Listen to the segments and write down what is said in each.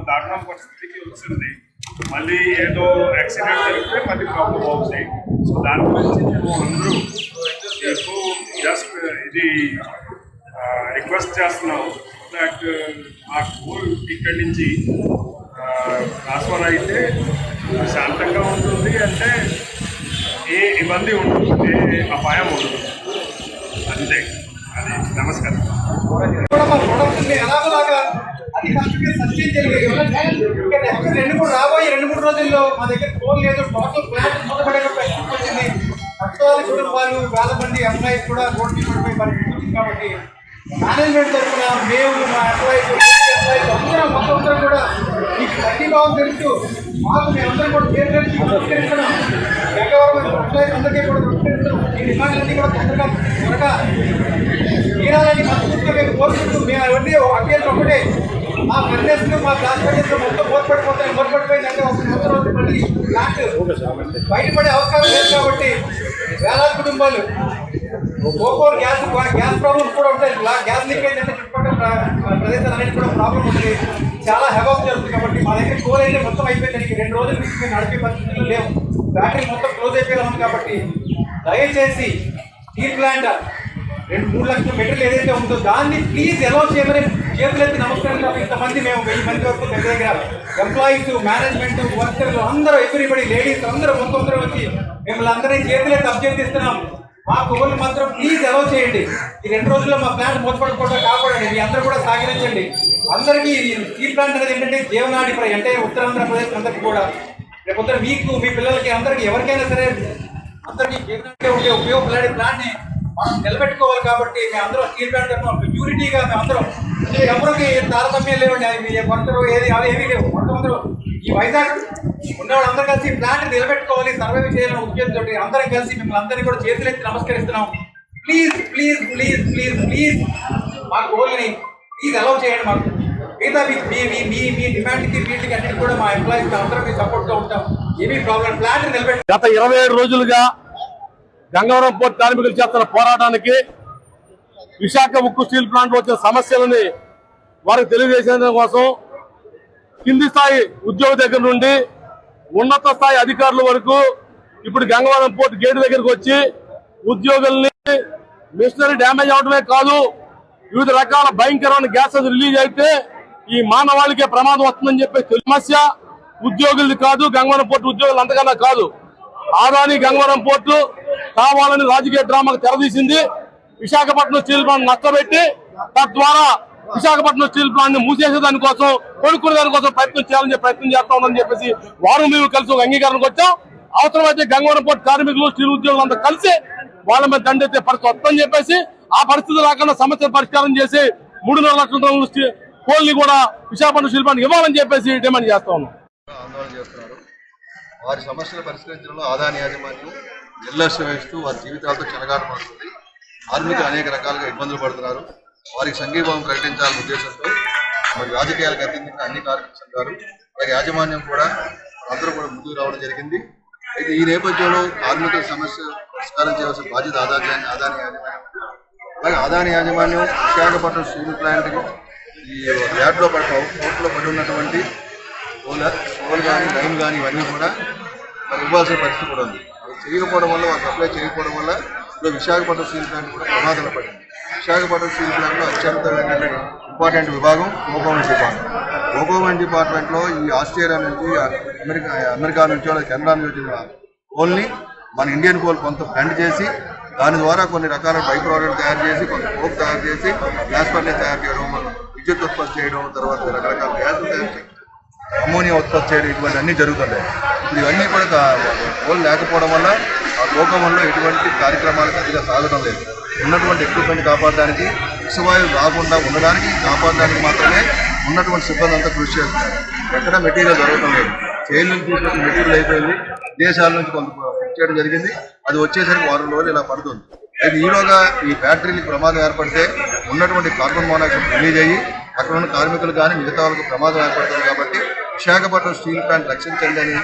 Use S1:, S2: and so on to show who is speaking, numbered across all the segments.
S1: దారుణ పరిస్థితికి వచ్చింది. మళ్ళీ ఏదో యాక్సిడెంట్ జరిగితే మళ్ళీ ప్రాబ్లం అవుతాయి. సో దాని గురించి మేము అందరూ ఎక్కువ జస్ట్ ఇది రిక్వెస్ట్ చేస్తున్నాం దట్ ఆ కోల్ ఇక్కడి నుంచి ట్రాన్స్ఫర్ అయితే శాంతంగా ఉంటుంది, అంటే ఏ ఇబ్బంది ఉండదు, ఏ అపాయం ఉండదు. అంతే. అది నమస్కారం.
S2: అది కరెక్ట్గా సస్టైన్ జరిగేది. రాబోయే 2-3 రోజుల్లో మా దగ్గర ఫోన్ లేదు, టోటల్ ప్లాంట్ మూతపడేటప్పుడు ఎక్కించి వచ్చింది. లక్షలాది కుటుంబాలు, వేల మంది ఎంప్లాయీస్ కూడా రోడ్డు పడిపోయి పరిస్థితి. కాబట్టి మేనేజ్మెంట్ తరఫున మేము, మా ఎంప్లాయీస్ అందరం మొత్తం కూడా మీకు సంఘీభావం తెలుస్తూ మాకు మేమందరం కూడా పరిష్కరిస్తున్నాం. గంగవరం ఎంప్లాయీస్ అందరికీ కూడా పరిష్కరిస్తున్నాం. ఈ డిమాండ్లన్నీ కూడా త్వరగా తీరాలని మనస్ఫూర్తిగా మేము కోరుకుంటూ మేము అవన్నీ అభ్యర్థులు ఒకటే, మా ఫర్నెస్లు మా గ్లాస్ ఫర్నెస్లు మొత్తం మూతపడిపోయిందంటే ఒక సంవత్సరం రోజు మళ్ళీ ప్లాంట్ బయటపడే అవకాశం లేదు. కాబట్టి వేలాది కుటుంబాలు ఓకోర్ గ్యాస్ ప్రాబ్లమ్స్ కూడా ఉంటాయి. గ్యాస్ లీకేజ్ అంటే చుట్టుపక్కల ప్రదేశాలన్నిటి కూడా ప్రాబ్లం ఉంటుంది. చాలా హెవాక్ జరుగుతుంది. కాబట్టి మా దగ్గర కోల్ అయితే మొత్తం అయిపోయింది. 2 రోజుల నుంచి మేము నడిపే పరిస్థితులు లేవు. బ్యాటరీ మొత్తం క్లోజ్ అయిపోయినా ఉంది. కాబట్టి దయచేసి స్టీల్ ప్లాంట్ 2-3 లక్షల మెటీరియల్ ఏదైతే ఉందో దాన్ని ప్లీజ్ అలౌ చేయమని చేతులెత్తి నమస్కారం. ఇంతమంది మేము 1000 మంది వరకు దగ్గర ఎంప్లాయీస్, మేనేజ్మెంట్, వర్కర్లు అందరూ, ఎవ్రీబడి, లేడీస్ అందరూ మొత్తం వచ్చి మిమ్మల్ని అందరినీ చేతులెత్తి అభ్యర్థిస్తున్నాం. మా కోళ్ళు మాత్రం ప్లీజ్ అలౌ చేయండి. ఈ 2 రోజుల్లో మా ప్లాంట్ మూతపడకుండా కాపాడండి. మీ అందరూ కూడా సహకరించండి. అందరికీ స్టీల్ ప్లాంట్ అనేది ఏంటంటే జీవనాడి ప్రై, అంటే ఉత్తరాంధ్రప్రదేశ్ అందరికీ కూడా రేపు మీకు, మీ పిల్లలకి, అందరికీ ఎవరికైనా సరే అందరికీ జీవనాడిగా ఉండే ఉపయోగపడే ప్లాంట్ని మనం నిలబెట్టుకోవాలి. కాబట్టి మేము అందరం స్టీల్ ప్లాంట్ ప్యూరిటీగా మేము అందరం, అంటే ఎవరికి తారతమ్యం లేవండి. అవి వర్కరు ఏది అవి ఏమీ లేవు. మొత్తం ఈ వైజాగ్ ఉన్నవాళ్ళు అందరూ కలిసి ప్లాంట్ నిలబెట్టుకోవాలి, సర్వైవ్ చేయాలని ఉద్దేశంతో అందరం కలిసి మిమ్మల్ని అందరినీ కూడా చేతులెత్తి నమస్కరిస్తున్నాం. Please please please please please మా గోల్ని ప్లీజ్ అలౌ చేయండి. మాకు మిగతా మీ డిమాండ్కి వీటికి అన్నిటికీ కూడా మా ఎంప్లాయీస్ అందరం మీ సపోర్ట్గా ఉంటాం. ఏమీ ప్రాబ్లం. ప్లాంట్ నిలబెట్టి
S3: గత 27 రోజులుగా గంగవరం పోర్టు కార్మికులు చేస్తున్న పోరాటానికి, విశాఖ ఉక్కు స్టీల్ ప్లాంట్ వచ్చిన సమస్యలని వారికి తెలియజేసేందుకు కోసం కింది స్థాయి ఉద్యోగ దగ్గర నుండి ఉన్నత స్థాయి అధికారుల వరకు ఇప్పుడు గంగవరం పోర్టు గేటు దగ్గరకు వచ్చి ఉద్యోగుల్ని మిషనరీ డ్యామేజ్ అవడమే కాదు, వివిధ రకాల భయంకరమైన గ్యాసెస్ రిలీజ్ అయితే ఈ మానవాళికే ప్రమాదం వస్తుందని చెప్పి సమస్య ఉద్యోగులది కాదు, గంగవరం పోర్టు ఉద్యోగులు అంతకన్నా కాదు. ఆదాని గంగవరం పోర్టు కావాలని రాజకీయ డ్రామాకు తెరదీసింది. విశాఖపట్నం స్టీల్ ప్లాంట్ నష్టపెట్టి తద్వారా విశాఖపట్నం స్టీల్ ప్లాంట్ ని మూసేసేదాని కోసం, కొనుక్కునే దాని కోసం ప్రయత్నం చేస్తా ఉందని చెప్పేసి వారు మేము కలిసి ఒక అంగీకారానికి వచ్చాం. అవసరమైతే గంగవరం పోర్టు కార్మికులు, స్టీల్ ఉద్యోగులు అంతా కలిసి వాళ్ళ మీద దండెత్తే పరిస్థితి వస్తుందని చెప్పేసి, ఆ పరిస్థితి రాకుండా సమస్య పరిష్కారం చేసి 3.5 లక్షల టన్నుల కోల్ని కూడా విశాఖపట్నం స్టీల్ ప్లాంట్ ఇవ్వాలని చెప్పేసి డిమాండ్ చేస్తా ఉన్నాం.
S4: ఆందోళన చేస్తున్నారు. వారి సమస్యలు పరిష్కరించడంలో ఆదాని యాజమాన్యం నిర్లక్ష్యం వహిస్తూ వారి జీవితాలతో చెలగాటమవుతుంది. కార్మికులు అనేక రకాలుగా ఇబ్బందులు పడుతున్నారు. వారికి సంఘీభావం ప్రకటించాలనే ఉద్దేశంతో మరి రాజకీయాలకు అతీతంగా అన్ని కార్మిక సంఘాలు, అలాగే యాజమాన్యం కూడా అందరూ కూడా ముందుకు రావడం జరిగింది. అయితే ఈ నేపథ్యంలో కార్మికుల సమస్య పరిష్కారం చేయాల్సిన బాధ్యత ఆదాని యాజమాన్యం. అలాగే ఆదాని యాజమాన్యం విశాఖపట్నం స్టీల్ ప్లాంట్ ఈ యార్డ్లో కోర్టులో పడి ఉన్నటువంటి కోల్ కానీ, లైన్ కానీ ఇవన్నీ కూడా మరి ఇవ్వాల్సిన పరిస్థితి కూడా ఉంది. చేయకపోవడం వల్ల, వారు సప్లై చేయకపోవడం వల్ల ఇప్పుడు విశాఖపట్నం స్టీల్ ప్లాంట్ కూడా ప్రమాదంలో పడింది. విశాఖపట్నం స్టీల్ ప్లాంట్లో అత్యంత ఇంపార్టెంట్ విభాగం కోకోమెంట్ డిపార్ట్మెంట్. కోకోమెంట్ డిపార్ట్మెంట్లో ఈ ఆస్ట్రేలియా నుంచి, అమెరికా నుంచి, కెనడా నుంచి కోల్ని మన ఇండియన్ కోల్ కొంత బ్లెండ్ చేసి దాని ద్వారా కొన్ని రకాల బై ప్రోడక్ట్ తయారు చేసి, కొంత కోక్ తయారు చేసి, గ్యాస్ ఫర్నేస్ తయారు చేయడం, విద్యుత్ ఉత్పత్తి చేయడం, తర్వాత రకరకాల గ్యాస్ తయారు చేయడం, అమోనియా ఉత్పత్తి చేయడం, ఇటువంటి అన్నీ జరుగుతున్నాయి. ఇప్పుడు ఇవన్నీ కూడా కోల్ లేకపోవడం వల్ల ఆ కోకంలో ఎటువంటి కార్యక్రమాలు పెద్దగా సాగడం లేదు. ఉన్నటువంటి ఎక్విప్మెంట్ కాపాడడానికి, విషవాయువు రాకుండా ఉండడానికి, కాపాడడానికి మాత్రమే ఉన్నటువంటి సిబ్బంది అంతా కృషి చేస్తున్నారు. ఎక్కడ మెటీరియల్ జరగడం లేదు. జైలు నుంచి తీసుకొచ్చిన మెటీరియల్ అయిపోయింది. దేశాల నుంచి కొంత చేయడం జరిగింది. అది వచ్చేసరికి 1 వారం రోజులు ఇలా పడుతుంది. అయితే ఈలోగా ఈ ఫ్యాక్టరీలకు ప్రమాదం ఏర్పడితే ఉన్నటువంటి కార్బన్ మోనాక్సైడ్ రిలీజ్ అయ్యి అక్కడ ఉన్న కార్మికులు కానీ మిగతా వాళ్ళకి ప్రమాదం ఏర్పడుతుంది. కాబట్టి విశాఖపట్నం స్టీల్ ప్లాంట్ రక్షించండి అని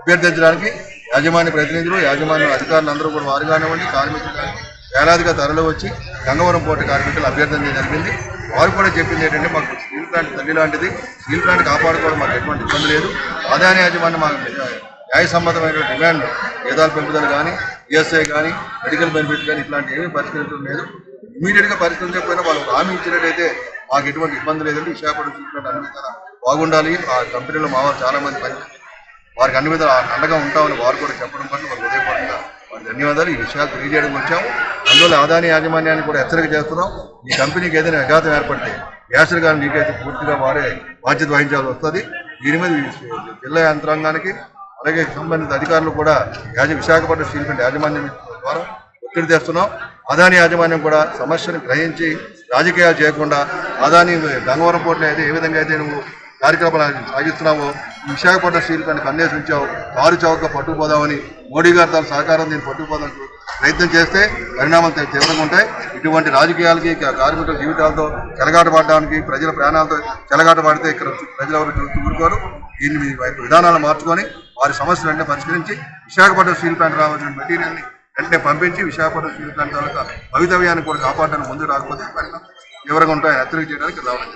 S4: అభ్యర్థించడానికి యాజమాన్య ప్రతినిధులు, యాజమాన్య అధికారులు అందరూ కూడా వారు కానివ్వండి, కార్మికులు కానీ వేలాదిగా తరలి వచ్చి గంగవరం పోర్టు కార్మికులు అభ్యర్థన జరిగింది. వారు కూడా చెప్పింది ఏంటంటే, మాకు స్టీల్ ప్లాంట్ తల్లి లాంటిది. స్టీల్ ప్లాంట్ కాపాడుకోవడం మాకు ఎటువంటి ఇబ్బంది లేదు. అదాని యాజమాన్యం మాకు న్యాయసమ్మతమైన డిమాండ్ వేదాల పెంపుదల కానీ, ఈఎస్ఐ కానీ, మెడికల్ బెనిఫిట్ కానీ ఇట్లాంటి ఏమీ పరిష్కరించడం లేదు. ఇమీడియట్గా పరిష్కరించకపోయినా వాళ్ళు హామీ ఇచ్చినట్టయితే మాకు ఎటువంటి ఇబ్బంది లేదండి. విశాఖపట్నం స్టీల్ ప్లాంట్ అన్ని విధాలా బాగుండాలి. ఆ కంపెనీలో మా వాళ్ళు చాలా మంది పని వారికి అన్ని విధాలు అండగా ఉంటామని వారు కూడా చెప్పడం వల్ల వారికి హృదయపూర్వకంగా వారి ధన్యవాదాలు. ఈ విషయాలు తెలియజేయడం వచ్చాము. అందువల్ల అదాని యాజమాన్యాన్ని కూడా హెచ్చరిక చేస్తున్నాం. ఈ కంపెనీకి ఏదైనా విఘాతం ఏర్పడితే గ్యాసులు కానీ నీకైతే పూర్తిగా వారే బాధ్యత వహించాల్సి వస్తుంది. దీని మీద జిల్లా యంత్రాంగానికి అలాగే సంబంధిత అధికారులు కూడా విశాఖపట్నం స్టీల్ ప్లాంట్ యాజమాన్యం ద్వారా ఒత్తిడి తెస్తున్నాం. అదాని యాజమాన్యం కూడా సమస్యను గ్రహించి రాజకీయాలు చేయకుండా అదాని గంగవరం పోర్టులో అయితే ఏ విధంగా అయితే నువ్వు కార్యక్రమాలు సాగిస్తున్నావో విశాఖపట్నం స్టీల్ ప్లాంట్ కన్నేసి ఉంచావు, కారు చౌకగా పట్టుకుపోదామని మోడీ గారి తన సహకారం దీన్ని పట్టుకుపోదానికి ప్రయత్నం చేస్తే పరిణామాలు తీవ్రంగా ఉంటాయి. ఇటువంటి రాజకీయాలకి కార్మికుల జీవితాలతో చెలగాటపడడానికి ప్రజల ప్రాణాలతో చెలగాటపడితే ఇక్కడ ప్రజలెవరు ఊరుకోరు. దీన్ని విధానాలను మార్చుకొని వారి సమస్యలు వెంటనే పరిష్కరించి విశాఖపట్నం స్టీల్ ప్లాంట్ రావాల్సిన మెటీరియల్ని వెంటనే పంపించి విశాఖపట్నం స్టీల్ ప్లాంట్ తాలూకా భవితవ్యాన్ని కూడా కాపాడడానికి ముందు రాకపోతే తీవ్రంగా ఉంటాయని హెచ్చరిక చేయడానికి రావడం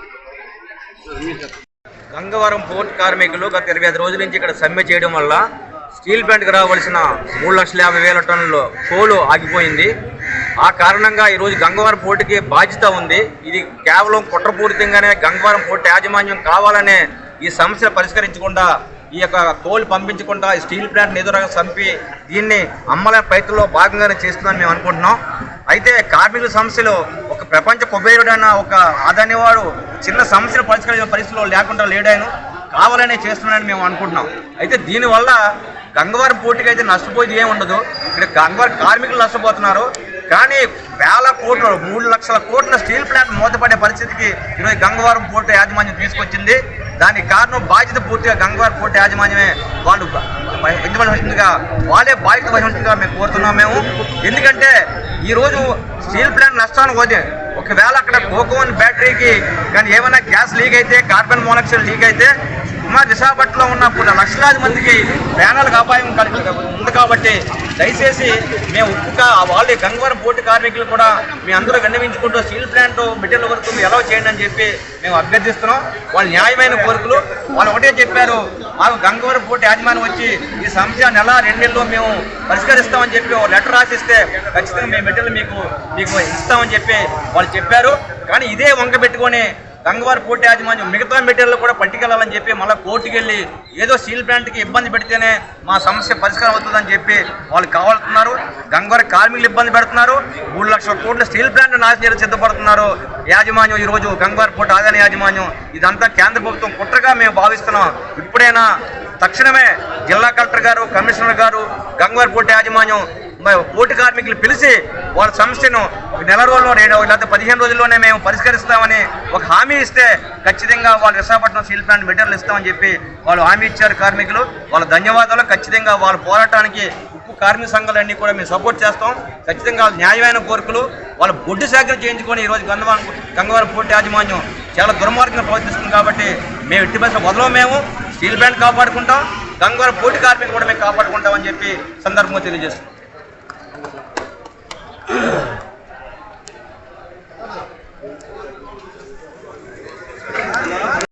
S4: జరిగింది.
S5: గంగవరం పోర్ట్ కార్మికులు గత 25 రోజుల నుంచి ఇక్కడ సమ్మె చేయడం వల్ల స్టీల్ ప్లాంట్కి రావాల్సిన 3,50,000 టన్నుల కోలు ఆగిపోయింది. ఆ కారణంగా ఈరోజు గంగవరం పోర్టుకి బాధ్యత ఉంది. ఇది కేవలం కుట్రపూరితంగానే గంగవరం పోర్టు యాజమాన్యం కావాలనే ఈ సమస్యను పరిష్కరించకుండా ఈ యొక్క కోల్ పంపించకుండా స్టీల్ ప్లాంట్ని ఎదురుగా చంపి దీన్ని అమ్మలే ప్రయత్నంలో భాగంగానే చేస్తుందని మేము అనుకుంటున్నాం. అయితే కార్మికుల సమస్యలు ఒక ప్రపంచ కుబేరుడైన ఒక అదాని వాడు చిన్న సమస్యలు పరిష్కరించిన పరిస్థితిలో లేకుండా లేడాయను కావాలనే చేస్తున్నాడని మేము అనుకుంటున్నాం. అయితే దీనివల్ల గంగవరం పోర్టుకి అయితే నష్టపోయేది ఏమి ఉండదు. ఇక్కడ గంగవరం కార్మికులు నష్టపోతున్నారు. కానీ వేల కోట్లు 3 లక్షల కోట్ల స్టీల్ ప్లాంట్ మూతపడే పరిస్థితికి ఈరోజు గంగవరం పోర్టు యాజమాన్యం తీసుకొచ్చింది. దానికి కారణం బాధ్యత పూర్తిగా గంగవరం పోర్టు యాజమాన్యమే. వాళ్ళు వహించగా వాళ్ళే బాధ్యత వహించగా మేము కోరుతున్నాం. మేము ఎందుకంటే ఈరోజు స్టీల్ ప్లాంట్ నష్టానికి పోతే ఒకవేళ అక్కడ కోకోవన్ బ్యాటరీకి కానీ ఏమైనా గ్యాస్ లీక్ అయితే, కార్బన్ మోనాక్సైడ్ లీక్ అయితే విశాఖపట్నంలో ఉన్న లక్షలాది మందికి ప్రాణాలకు అపాయం ఉంది. కాబట్టి దయచేసి మేము వాళ్ళే గంగవరం పోర్టు కార్మికులు కూడా మీ అందరూ విన్నవించుకుంటూ స్టీల్ ప్లాంట్ మెటీరియల్ వరకు ఎలా చేయండి అని చెప్పి మేము అభ్యర్థిస్తున్నాం. వాళ్ళ న్యాయమైన కోరికలు వాళ్ళు ఒకటే చెప్పారు, మాకు గంగవరం పోర్టు యాజమాన్యం వచ్చి ఈ సమస్య నెల 2 నెలల్లో మేము పరిష్కరిస్తామని చెప్పి లెటర్ రాసిస్తే ఖచ్చితంగా మేము మెటీరియల్ మీకు ఇస్తామని చెప్పి వాళ్ళు చెప్పారు. కానీ ఇదే వంక పెట్టుకొని గంగవరం పోర్టు యాజమాన్యం మిగతా మెటీరియల్ కూడా పట్టుకెళ్ళాలని చెప్పి మళ్ళీ కోర్టుకు వెళ్ళి ఏదో స్టీల్ ప్లాంట్కి ఇబ్బంది పెడితేనే మా సమస్య పరిష్కారం అవుతుందని చెప్పి వాళ్ళు కావాలన్నారు. గంగవరం కార్మికులు ఇబ్బంది పెడుతున్నారు. 3 లక్షల కోట్ల స్టీల్ ప్లాంట్ నాశనం సిద్ధపడుతున్నారు యాజమాన్యం. ఈరోజు గంగవరం పోర్టు అదాని యాజమాన్యం ఇదంతా కేంద్ర ప్రభుత్వం కుట్రగా మేము భావిస్తున్నాం. ఇప్పుడైనా తక్షణమే జిల్లా కలెక్టర్ గారు, కమిషనర్ గారు గంగవరం పోర్టు యాజమాన్యం పోర్టు కార్మికులు పిలిచి వాళ్ళ సమస్యను నెల రోజుల్లో లేకపోతే 15 రోజుల్లోనే మేము పరిష్కరిస్తామని ఒక హామీ ఇస్తే ఖచ్చితంగా వాళ్ళు విశాఖపట్నం స్టీల్ ప్లాంట్ మెటీరియల్ ఇస్తామని చెప్పి వాళ్ళు హామీ ఇచ్చారు కార్మికులు. వాళ్ళ ధన్యవాదాలు. ఖచ్చితంగా వాళ్ళ పోరాటానికి ఉక్కు కార్మిక సంఘాలన్నీ కూడా మేము సపోర్ట్ చేస్తాం. ఖచ్చితంగా న్యాయమైన కోరికలు వాళ్ళ బొడ్డు సేకరణ చేయించుకొని ఈరోజు గంగవరం పోర్టు యాజమాన్యం చాలా దుర్మార్గంగా ప్రవర్తిస్తుంది. కాబట్టి మేము ఎట్టి పరిస్థితుల్లో వదలం. మేము స్టీల్ ప్లాంట్ కాపాడుకుంటాం, గంగవరం పోర్టు కార్మికులు కూడా మేము కాపాడుకుంటామని చెప్పి సందర్భంగా తెలియజేస్తాం.